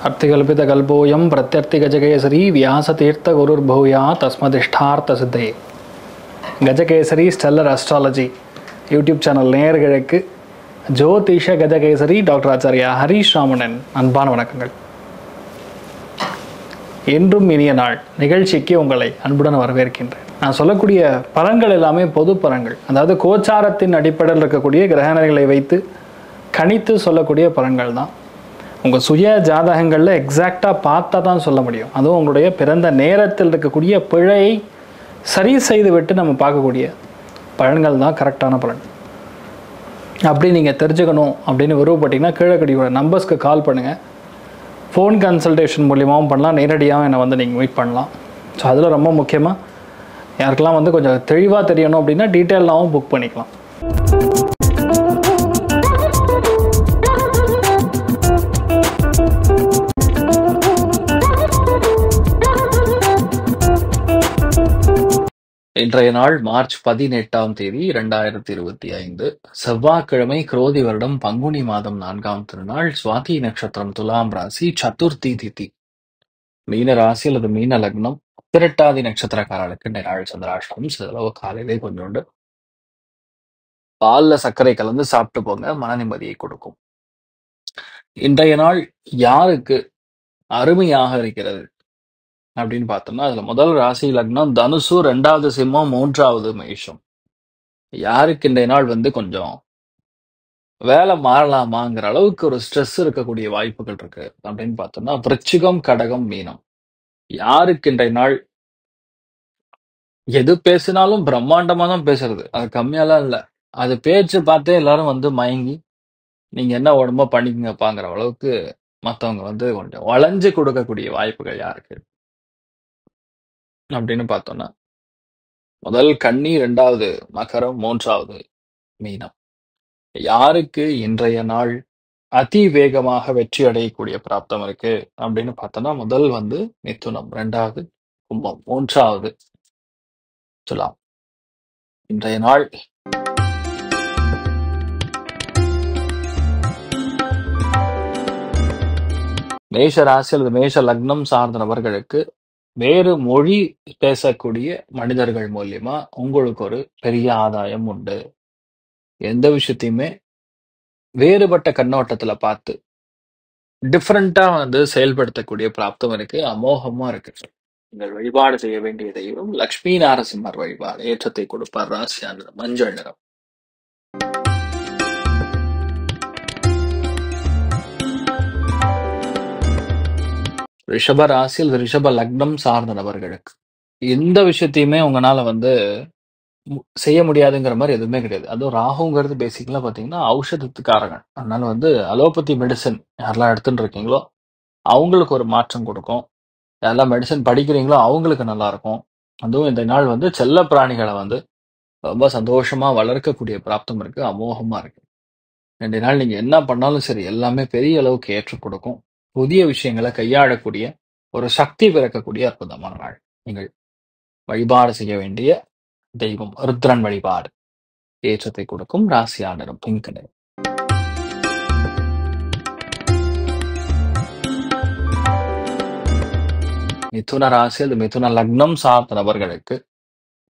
अर्थिकल्पितकल्पोऽयं प्रत्यर्थिगजकेसरी व्यासतीर्थगुरुर्भूया तस्मदिष्टार्थसिद्धये. Gajakesari stellar astrology YouTube channel நேயர்களுக்கு ஜோதிஷ கஜகேசரி டாக்டர் ஆச்சாரியா ஹரீஷ் ராமனின் அன்பான வணக்கங்கள். என்றும் இனிய நாள் நிகழ்ச்சிக்கு உங்களை அன்புடன் வரவேற்கின்றேன். நான் சொல்லக்கூடிய பலன்கள் எல்லாமே பொது பலன்கள், அதாவது கோச்சாரத்தின் அடிப்படையில் இருக்கக்கூடிய கிரகணங்களை வைத்து கணித்து சொல்லக்கூடிய பலன்கள் தான். உங்கள் சுய ஜாதகங்களில் எக்ஸாக்டாக பார்த்தா தான் சொல்ல முடியும். அதுவும் உங்களுடைய பிறந்த நேரத்தில் இருக்கக்கூடிய பிழையை சரி செய்து விட்டு நம்ம பார்க்கக்கூடிய பலன்கள் தான் கரெக்டான பலன். அப்படி நீங்கள் தெரிஞ்சுக்கணும் அப்படின்னு விருப்பப்பட்டீங்கன்னா கீழே கடியோட நம்பர்ஸ்க்கு கால் பண்ணுங்கள். ஃபோன் கன்சல்டேஷன் மூலியமாகவும் பண்ணலாம், நேரடியாகவும் என்னை வந்து நீங்கள் மீட் பண்ணலாம். ஸோ அதில் ரொம்ப முக்கியமாக யாருக்கெல்லாம் வந்து கொஞ்சம் தெளிவாக தெரியணும் அப்படின்னா டீட்டெயிலாகவும் புக் பண்ணிக்கலாம். இன்றைய நாள் மார்ச் 18ஆம் தேதி 2025 செவ்வாய்க்கிழமை, குரோதி வருடம் பங்குனி மாதம் 4ஆம் திருநாள், சுவாதி நட்சத்திரம், துலாம் ராசி, சதுர்த்தி திதி, மீன ராசி அல்லது மீன லக்னம், திரட்டாதி நட்சத்திரக்காரர்களுக்கு நாள் சந்திராஷ்டமம். சிலவு காலையிலே கொஞ்சோண்டு பால்ல சர்க்கரை கலந்து சாப்பிட்டு போங்க, மன நிம்மதியை கொடுக்கும். இன்றைய நாள் யாருக்கு அருமையாக இருக்கிறது அப்படின்னு பார்த்தோம்னா, அதுல முதல் ராசி லக்னம் தனுசு, 2வது சிம்மம், 3வது மேஷம். யாருக்கு இன்றைய நாள் வந்து கொஞ்சம் வேலை மாறலாமாங்கிற அளவுக்கு ஒரு ஸ்ட்ரெஸ் இருக்கக்கூடிய வாய்ப்புகள் இருக்கு அப்படின்னு பார்த்தோம்னா, விருச்சிகம், கடகம், மீனம். யாருக்கு இன்றைய நாள் எது பேசினாலும் பிரம்மாண்டமா தான் பேசுறது, அது கம்மியாலாம் இல்லை. அது பேச்சு பார்த்தே எல்லாரும் வந்து மயங்கி நீங்க என்ன உடம்போ பண்ணிக்கங்கப்பாங்கிற அளவுக்கு மற்றவங்க வந்து கொஞ்சம் வளைஞ்சு கொடுக்கக்கூடிய வாய்ப்புகள் யாருக்கு அப்படின்னு பார்த்தோம்னா, முதல் கன்னி, 2வது மகரம், 3வது மீனம். யாருக்கு இன்றைய நாள் அதி வேகமாக வெற்றி அடையக்கூடிய பிராப்தம் இருக்கு அப்படின்னு பார்த்தோம்னா, முதல் வந்து மிதுனம், 2வது கும்பம், 3வது துலாம். இன்றைய நாள் மேஷ ராசி அல்லது மேஷ லக்னம் சார்ந்த நபர்களுக்கு வேறு மொழி பேசக்கூடிய மனிதர்கள் மூலியமா உங்களுக்கு ஒரு பெரிய ஆதாயம் உண்டு. எந்த விஷயத்தையுமே வேறுபட்ட கண்ணோட்டத்துல பார்த்து டிஃப்ரெண்டா வந்து செயல்படுத்தக்கூடிய பிராப்தம் இருக்கு, அமோகமா இருக்கு. நீங்கள் வழிபாடு செய்ய வேண்டிய தெய்வம் லட்சுமி நாரசிம்மர் வழிபாடு. ஏற்றத்தை கொடுப்பார். ராசியானது மஞ்சள் நிறம். ரிஷப ராசியில் ரிஷப லக்னம் சார்ந்த நபர்களுக்கு எந்த விஷயத்தையுமே உங்களால வந்து செய்ய முடியாதுங்கிற மாதிரி எதுவுமே கிடையாது. அதுவும் ராகுங்கிறது பேசிக்கலா பாத்தீங்கன்னா ஔஷதத்துக்காரங்க. அதனால வந்து அலோபதி மெடிசன் யாரெல்லாம் எடுத்துட்டு இருக்கீங்களோ அவங்களுக்கு ஒரு மாற்றம் கொடுக்கும். யாரெல்லாம் மெடிசன் படிக்கிறீங்களோ அவங்களுக்கு நல்லா இருக்கும். அதுவும் இந்த நாள் வந்து செல்ல பிராணிகளை வந்து ரொம்ப சந்தோஷமா வளர்க்கக்கூடிய பிராப்தம் இருக்கு, அமோகமா இருக்கு. 2 நாள் நீங்க என்ன பண்ணாலும் சரி எல்லாமே பெரிய அளவுக்கு ஏற்றுக் கொடுக்கும். புதிய விஷயங்களை கையாளக்கூடிய ஒரு சக்தி பிறக்கக்கூடிய அற்புதமான நாள். நீங்கள் வழிபாடு செய்ய வேண்டிய தெய்வம் ருத்ரன் வழிபாடு. ஏற்றத்தை கொடுக்கும். ராசியா நிறம் பிங்க் நிறம். மிதுன ராசி அல்லது மிதுன லக்னம் சார்ந்த நபர்களுக்கு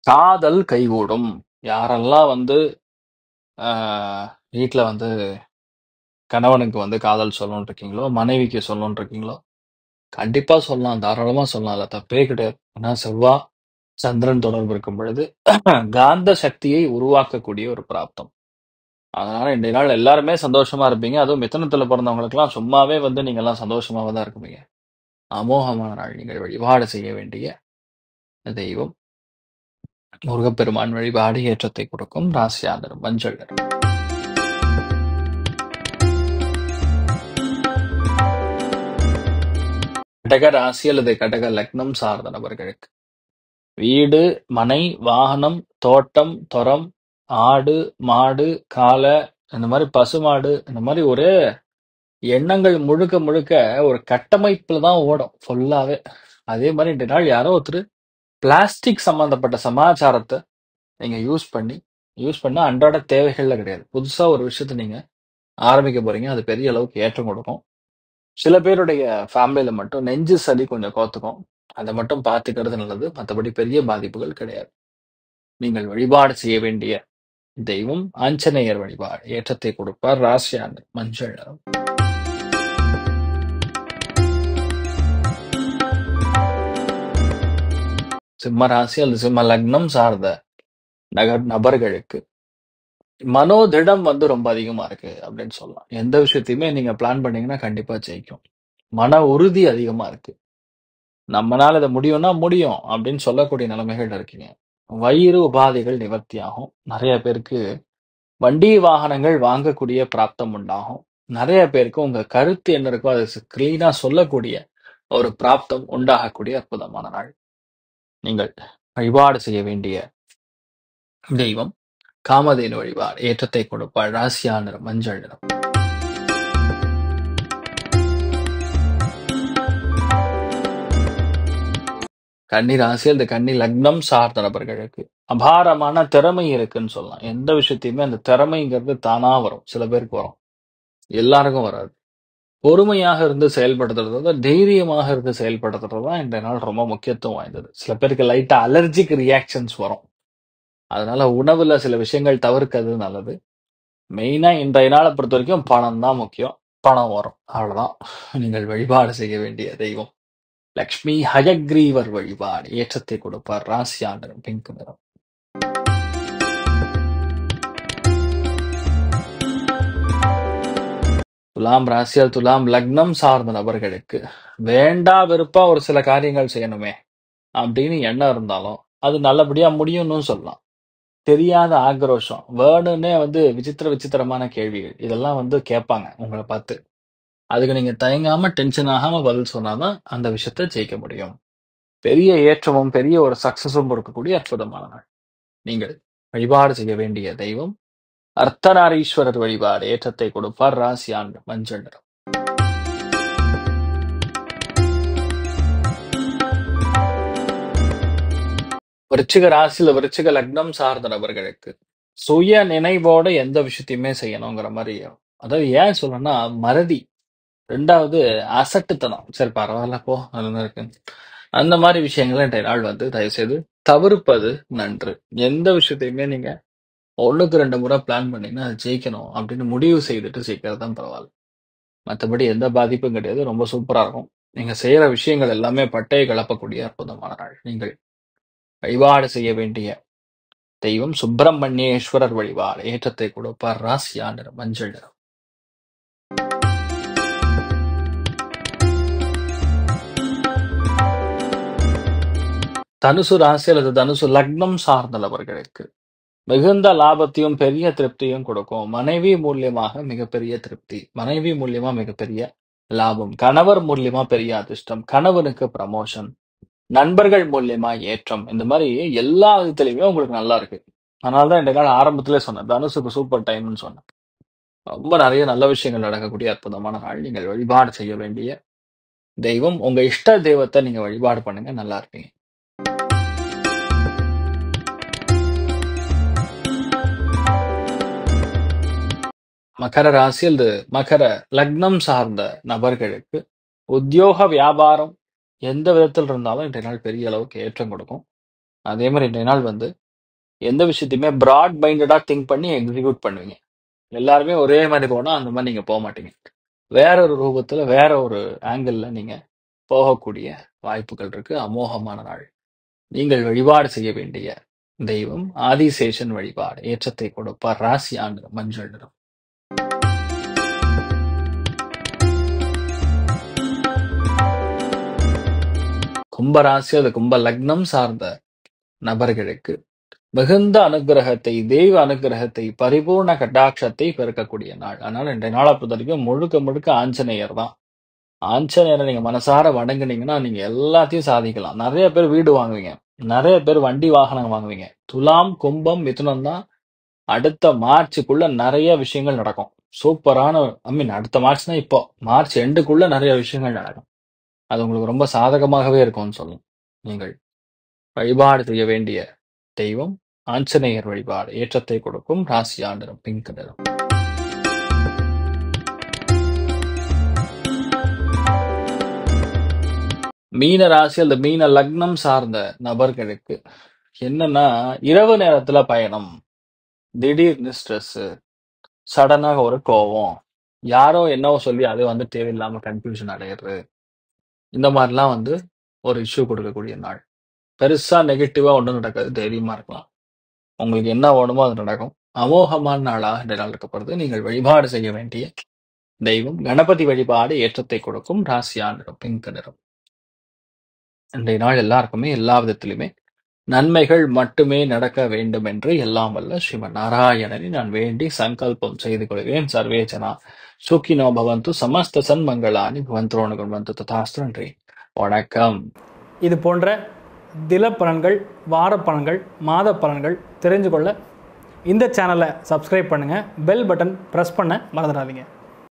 காதல் கைகூடும். யாரெல்லாம் வந்து வீட்டுல வந்து கணவனுக்கு வந்து காதல் சொல்லணும்னு இருக்கீங்களோ, மனைவிக்கு சொல்லணும்னு இருக்கீங்களோ, கண்டிப்பா சொல்லலாம், தாராளமா சொல்லலாம், அதுல தப்பே கிடையாது. ஏன்னா செவ்வா சந்திரன் தொடர்பு இருக்கும் பொழுது காந்த சக்தியை உருவாக்கக்கூடிய ஒரு பிராப்தம். அதனால இன்றைய நாள் எல்லாருமே சந்தோஷமா இருப்பீங்க. அதுவும் மிதுனத்துல பிறந்தவங்களுக்கு எல்லாம் சும்மாவே வந்து நீங்க எல்லாம் சந்தோஷமாவே தான் இருப்பீங்க. அமோகமான நாள். நீங்கள் வழிபாடு செய்ய வேண்டிய தெய்வம் முருகப்பெருமான் வழிபாடு. ஏற்றத்தை கொடுக்கும். ராசியா நிறம் மஞ்சள் நிறம். கடக ராசி அல்லது கடக லக்னம் சார்ந்த நபர்களுக்கு வீடு, மனை, வாகனம், தோட்டம், தொரம், ஆடு, மாடு, காளை, இந்த மாதிரி பசுமாடு, இந்த மாதிரி ஒரு எண்ணங்கள் முழுக்க முழுக்க ஒரு கட்டமைப்புல தான் ஓடும் ஃபுல்லாவே. அதே மாதிரி இந்த நாள் யாரோ ஒருத்தர் பிளாஸ்டிக் சம்பந்தப்பட்ட சமாச்சாரத்தை நீங்க யூஸ் பண்ண அன்றாட தேவைகள்ல கிடையாது. புதுசா ஒரு விஷயத்த நீங்க ஆரம்பிக்க போறீங்க, அது பெரிய அளவுக்கு ஏற்றம் கொடுக்கும். சில பேருடைய ஃபேமிலில மட்டும் நெஞ்சு சளி கொஞ்சம் கோத்துக்கும். அத மட்டும் பார்த்துக்கிறது நல்லது. மத்தபடி பெரிய பாதிப்புகள் கிடையாது. நீங்கள் வழிபாடு செய்ய வேண்டிய தெய்வம் ஆஞ்சநேயர் வழிபாடு. ஏற்றத்தை கொடுப்பார். ராசியான மஞ்சள் நிறம். சிம்ம ராசி அல்லது சிம்ம லக்னம் சார்ந்த நபர்களுக்கு மனோதிடம் வந்து ரொம்ப அதிகமா இருக்கு அப்படின்னு சொல்லலாம். எந்த விஷயத்தையுமே நீங்க பிளான் பண்ணீங்கன்னா கண்டிப்பா ஜெயிக்கும். மன உறுதி அதிகமா இருக்கு. நம்மனால இத முடியும்னா முடியும் அப்படின்னு சொல்லக்கூடிய நிலைமைகள்ல இருக்கீங்க. வயிறு உபாதைகள் நிவர்த்தியாகும். நெறைய பேருக்கு வண்டி, வாகனங்கள் வாங்கக்கூடிய பிராப்தம் உண்டாகும். நெறைய பேருக்கு உங்க கருத்து என்ன இருக்கோ அத கிளீனா சொல்லக்கூடிய ஒரு பிராப்தம் உண்டாகக்கூடிய அற்புதமான நாள். நீங்கள் வழிபாடு செய்ய வேண்டிய தெய்வம் காமதேனு வழிபாடு. ஏற்றத்தை கொடுப்பாள். ராசியான நிறம் மஞ்சள் நிறம். கன்னி ராசி அல்லது கன்னி லக்னம் சார்ந்த நபர்களுக்கு அபாரமான திறமை இருக்குன்னு சொல்லலாம். எந்த விஷயத்தையுமே அந்த திறமைங்கிறது தானா வரும். சில பேருக்கு வரும். எல்லாருக்கும் வராது. பொறுமையாக இருந்து செயல்படுத்துறத விட தைரியமாக இருந்து செயல்படுத்துறது தான் இன்றைய நாள் ரொம்ப முக்கியத்துவம் வாய்ந்தது. சில பேருக்கு லைட்டா அலர்ஜிக் ரியாக்ஷன்ஸ் வரும். அதனால உணவுல சில விஷயங்கள் தவிர்க்கிறது நல்லது. மெயினா இன்றைய நாளை பொறுத்த வரைக்கும் பணம் தான் முக்கியம். பணம் வரும். அவ்வளவுதான். நீங்கள் வழிபாடு செய்ய வேண்டிய தெய்வம் லக்ஷ்மி ஹயக்ரீவர் வழிபாடு. ஏற்றத்தை கொடுப்பார். ராசியான நிறம் பிங்க் நிறம். துலாம் ராசியால் துலாம் லக்னம் சார்ந்த நபர்களுக்கு வேண்டா வெறுப்பா ஒரு சில காரியங்கள் செய்யணுமே அப்படின்னு எண்ணம் இருந்தாலும் அது நல்லபடியா முடியும்னு சொல்லலாம். தெரியாத ஆக்ரோஷம் வேணும்னே வந்து விசித்திரமான கேள்விகள் இதெல்லாம் வந்து கேட்பாங்க உங்களை பார்த்து. அதுக்கு நீங்க தயங்காம டென்ஷன் ஆகாம பதில் சொன்னாதான் அந்த விஷயத்த ஜெயிக்க முடியும். பெரிய ஏற்றமும் பெரிய ஒரு சக்சஸும் இருக்கக்கூடிய அற்புதமான நாள். நீங்கள் வழிபாடு செய்ய வேண்டிய தெய்வம் அர்த்தநாரீஸ்வரர் வழிபாடு. ஏற்றத்தை கொடுப்பார். ராசியான் மஞ்சள் நிறம். விருச்சிக ராசியில விருச்சிக லக்னம் சார்ந்த நபர்களுக்கு சுய நினைவோட எந்த விஷயத்தையுமே செய்யணுங்கிற மாதிரி. அதாவது ஏன் சொல்லணும்னா மறதி. 2வது அசட்டுத்தனம். சரி பரவாயில்ல போ நல்லா இருக்கு. அந்த மாதிரி விஷயங்களை இன்றைய நாள் வந்து தயவு செய்து தவிர்ப்பது நன்று. எந்த விஷயத்தையுமே நீங்க 1க்கு 2 முறை பிளான் பண்ணீங்கன்னா அது ஜெயிக்கணும் அப்படின்னு முடிவு செய்துட்டு செய்கிறது தான் பரவாயில்ல. மற்றபடி எந்த பாதிப்பும் கிடையாது. ரொம்ப சூப்பரா இருக்கும். நீங்க செய்யற விஷயங்கள் எல்லாமே பட்டையை கலப்பக்கூடிய அற்புதமான நாள். நீங்கள் வழிபாடு செய்ய வேண்டிய தெய்வம் சுப்பிரமணியேஸ்வரர் வழிபாடு. ஏற்றத்தை கொடுப்பார். ராசியான நிறம் மஞ்சள் நிறம். தனுசு ராசி அல்லது தனுசு லக்னம் சார்ந்த நபர்களுக்கு மிகுந்த லாபத்தையும் பெரிய திருப்தியும் கொடுக்கும். மனைவி மூலியமாக மிகப்பெரிய திருப்தி. மனைவி மூலியமா மிகப்பெரிய லாபம். கணவர் மூலியமா பெரிய அதிர்ஷ்டம். கணவனுக்கு ப்ரமோஷன். நண்பர்கள் மூலியமா ஏற்றம். இந்த மாதிரி எல்லா விதத்திலையுமே உங்களுக்கு நல்லா இருக்கு. அதனாலதான் இந்த நாள் ஆரம்பத்திலே சொன்னேன் தனுசுக்கு சூப்பர் டைம்னு சொன்னேன். ரொம்ப நிறைய நல்ல விஷயங்கள் நடக்கக்கூடிய அற்புதமான நாள். நீங்கள் வழிபாடு செய்ய வேண்டிய தெய்வம் உங்க இஷ்ட தெய்வத்தை நீங்க வழிபாடு பண்ணுங்க. நல்லா இருப்பீங்க. மகர ராசி அல்லது மகர லக்னம் சார்ந்த நபர்களுக்கு உத்தியோக வியாபாரம் எந்த விதத்தில் இருந்தாலும் இன்றைய நாள் பெரிய அளவுக்கு ஏற்றம் கொடுக்கும். அதே மாதிரி இன்றைய நாள் வந்து எந்த விஷயத்தையுமே பிராட் மைண்டடா திங்க் பண்ணி எக்ஸிக்யூட் பண்ணுவீங்க. எல்லாருமே ஒரே மாதிரி போனா அந்த மாதிரி நீங்க போக மாட்டீங்க. வேற ஒரு ரூபத்துல வேற ஒரு ஆங்கிள் நீங்க போகக்கூடிய வாய்ப்புகள் இருக்கு. அமோகமான நாள். நீங்கள் வழிபாடு செய்ய வேண்டிய தெய்வம் ஆதிசேஷன் வழிபாடு. ஏற்றத்தை கொடுப்பார். ராசியான நிறம் மஞ்சள் நிறம். கும்பராசி அது கும்ப லக்னம் சார்ந்த நபர்களுக்கு மிகுந்த அனுகிரகத்தை தெய்வ அனுகிரகத்தை பரிபூர்ண கட்டாட்சத்தை பெருக்கக்கூடிய நாள். அதனால இன்றைய நாளை பொறுத்த வரைக்கும் முழுக்க முழுக்க ஆஞ்சநேயர் தான். ஆஞ்சநேயரை நீங்க மனசார வணங்குனீங்கன்னா நீங்க எல்லாத்தையும் சாதிக்கலாம். நிறைய பேர் வீடு வாங்குவீங்க. நிறைய பேர் வண்டி வாகனம் வாங்குவீங்க. துலாம் கும்பம் மிதுனம் தான் அடுத்த மார்ச்சுக்குள்ள நிறைய விஷயங்கள் நடக்கும். சூப்பரான அடுத்த மார்ச்னா இப்போ மார்ச் எண்டுக்குள்ள நிறைய விஷயங்கள் நடக்கும். அது உங்களுக்கு ரொம்ப சாதகமாகவே இருக்கும்னு சொல்லலாம். நீங்கள் வழிபாடு செய்ய வேண்டிய தெய்வம் ஆஞ்சநேயர் வழிபாடு. ஏற்றத்தை கொடுக்கும். ராசியான நிறம் பிங்க் நிறம். மீன ராசி அல்லது மீன லக்னம் சார்ந்த நபர்களுக்கு என்னன்னா, இரவு நேரத்துல பயணம், திடீர்னு ஸ்ட்ரெஸ்ஸு, சடனாக ஒரு கோவம், யாரோ என்னவோ சொல்லி அது வந்து தேவையில்லாம கன்ஃப்யூஷன் அடையறது. இந்த மாரிலாம் வந்து ஒரு இஷ்யூ குடுக்கக்கூடிய நாள். பெருசா நெகட்டிவா ஒண்ணும் நடக்காது. தைரியமா இருக்கலாம். உங்களுக்கு என்ன வேணுமோ அது நடக்கும். அமோகமான நாளாக இந்த நாள் இருக்கப்படுது. நீங்கள் வழிபாடு செய்ய வேண்டிய தெய்வம் கணபதி வழிபாடு ஏற்றத்தை கொடுக்கும். ராசியா நிறம் பிங்க் நிறம். இன்றைய நாள் எல்லாருக்குமே எல்லா விதத்திலுமே நன்மைகள் மட்டுமே நடக்க வேண்டும் என்று எல்லாம் வல்ல ஸ்ரீமன் நாராயணனை நான் வேண்டி சங்கல்பம் செய்து கொள்கிறேன். சர்வே ஜனா சுகினோ பவந்து சமஸ்த சன்மங்களானி பவந்தோணுகள் வந்து ததாஸ்து. நன்றி, வணக்கம். இது போன்ற தில பலன்கள், வார பலன்கள், மாத பலன்கள் தெரிஞ்சு கொள்ள இந்த சேனலை சப்ஸ்கிரைப் பண்ணுங்கள். பெல் பட்டன் ப்ரெஸ் பண்ண மறந்துடாதீங்க.